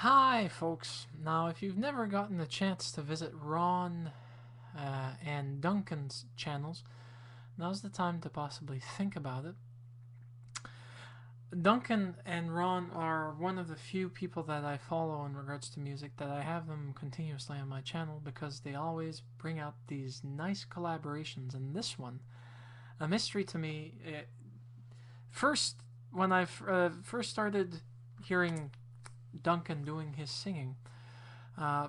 Hi, folks. Now, if you've never gotten the chance to visit Ron and Duncan's channels, now's the time to possibly think about it. Duncan and Ron are one of the few people that I follow in regards to music that I have them continuously on my channel because they always bring out these nice collaborations. And this one, a mystery to me. First, when I first started hearing Duncan doing his singing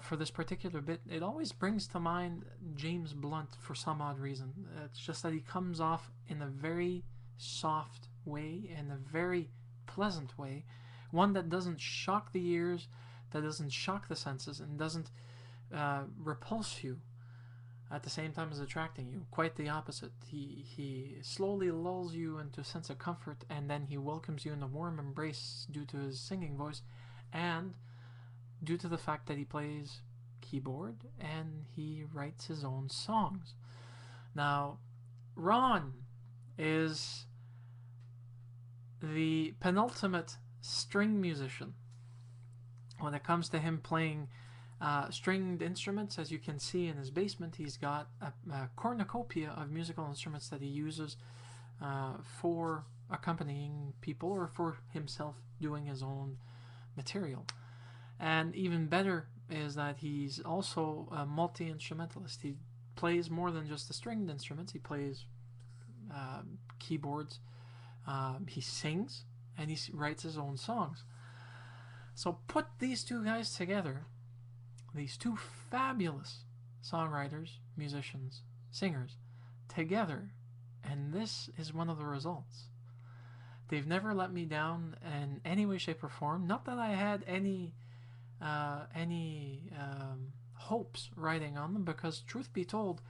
for this particular bit, it always brings to mind James Blunt for some odd reason. It's just that he comes off in a very soft way, in a very pleasant way, one that doesn't shock the ears, that doesn't shock the senses, and doesn't repulse you at the same time as attracting you. Quite the opposite. He slowly lulls you into a sense of comfort, and then he welcomes you in a warm embrace due to his singing voice and due to the fact that he plays keyboard and he writes his own songs. Now, Ron is the penultimate string musician when it comes to him playing stringed instruments. As you can see in his basement, he's got a cornucopia of musical instruments that he uses for accompanying people or for himself doing his own material. And even better is that he's also a multi-instrumentalist. He plays more than just the stringed instruments. He plays keyboards, he sings, and he writes his own songs. So put these two guys together, these two fabulous songwriters, musicians, singers, together, and this is one of the results. They've never let me down in any way, shape, or form. Not that I had any hopes riding on them, because truth be told,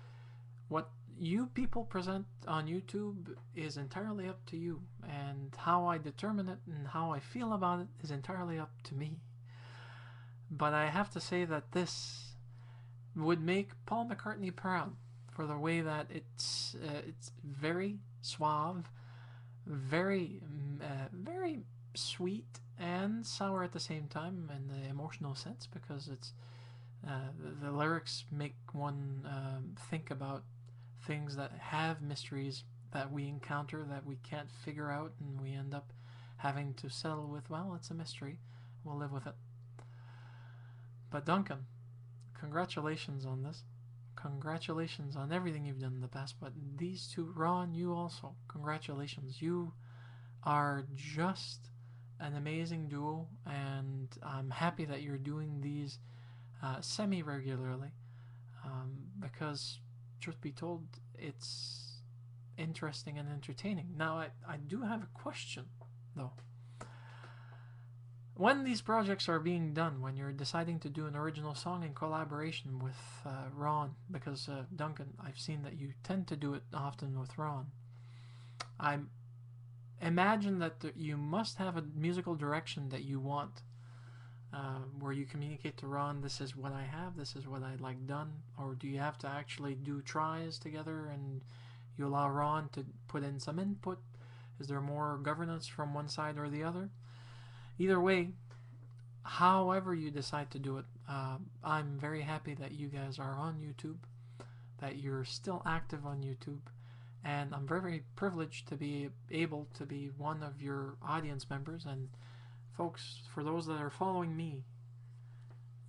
what you people present on YouTube is entirely up to you, and how I determine it and how I feel about it is entirely up to me. But I have to say that this would make Paul McCartney proud for the way that it's very suave, very sweet and sour at the same time in the emotional sense, because it's the lyrics make one think about things that have mysteries that we encounter that we can't figure out, and we end up having to settle with, well, it's a mystery, we'll live with it. But Duncan, congratulations on this. Congratulations on everything you've done in the past. But these two, Ron, you also, congratulations. You are just an amazing duo, and I'm happy that you're doing these semi-regularly, because, truth be told, it's interesting and entertaining. Now, I do have a question, though. When these projects are being done, when you're deciding to do an original song in collaboration with Ron, because Duncan, I've seen that you tend to do it often with Ron, I imagine that you must have a musical direction that you want, where you communicate to Ron, this is what I have, this is what I'd like done, or do you have to actually do tries together and you allow Ron to put in some input? Is there more governance from one side or the other? Either way, however you decide to do it, I'm very happy that you guys are on YouTube, that you're still active on YouTube, and I'm very, very privileged to be able to be one of your audience members. And folks, for those that are following me,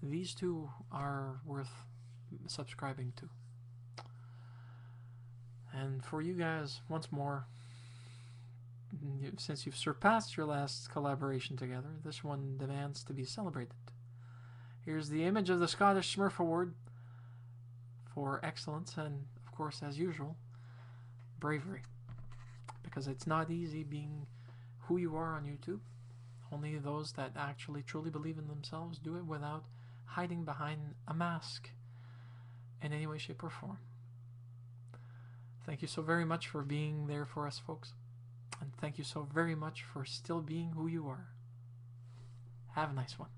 these two are worth subscribing to. And for you guys, once more, since you've surpassed your last collaboration together, this one demands to be celebrated. Here's the image of the Scottish Smurf Award for excellence and, of course, as usual, bravery. Because it's not easy being who you are on YouTube. Only those that actually truly believe in themselves do it without hiding behind a mask in any way, shape, or form. Thank you so very much for being there for us, folks. And thank you so very much for still being who you are. Have a nice one.